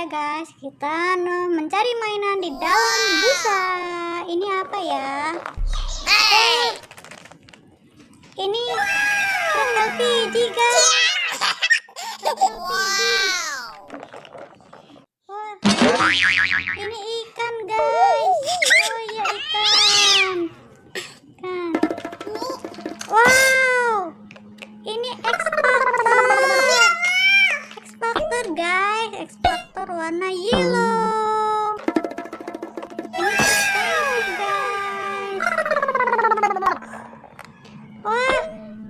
ya guys, kita mencari mainan di dalam busa. Ini apa ya? Ini truk LPG guys. Wah, ini ikan guys. Oh iya, ikan. Wow, ini ekspaktor guys, ekspaktor warna yellow. Ini keren guys. Wah,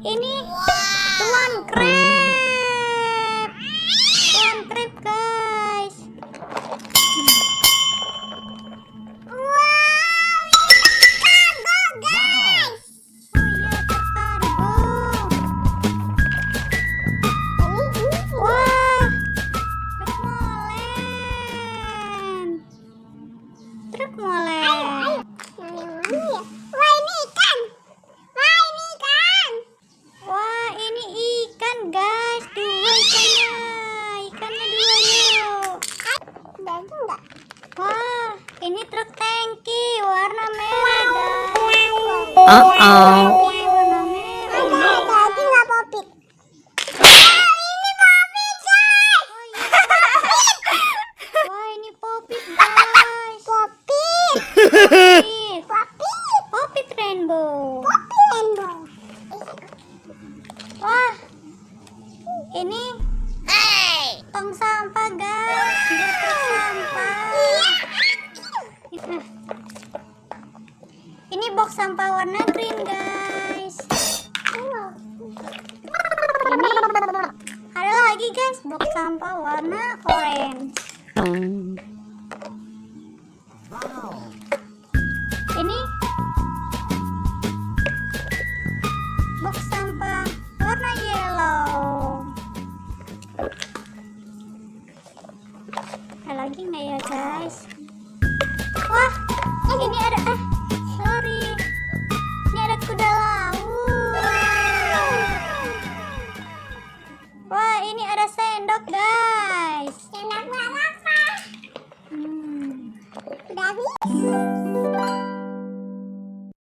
ini tuan crab guys. Truk molen. Wah, ini ikan guys. Dua ikannya dua yuk. Wah, ini truk tangki warna merah guys. Warna merah. Wah, ini popit guys. Popit rainbow. Wah, ini tong sampah guys. Dia truk sampah. Ini box sampah warna green guys. Ini ada lagi guys, box sampah warna orange. Ini box sampah warna yellow. Ada lagi nggak ya guys? Wah, ini ada sorry, ini ada kuda laut. Wah, ini ada sendok guys.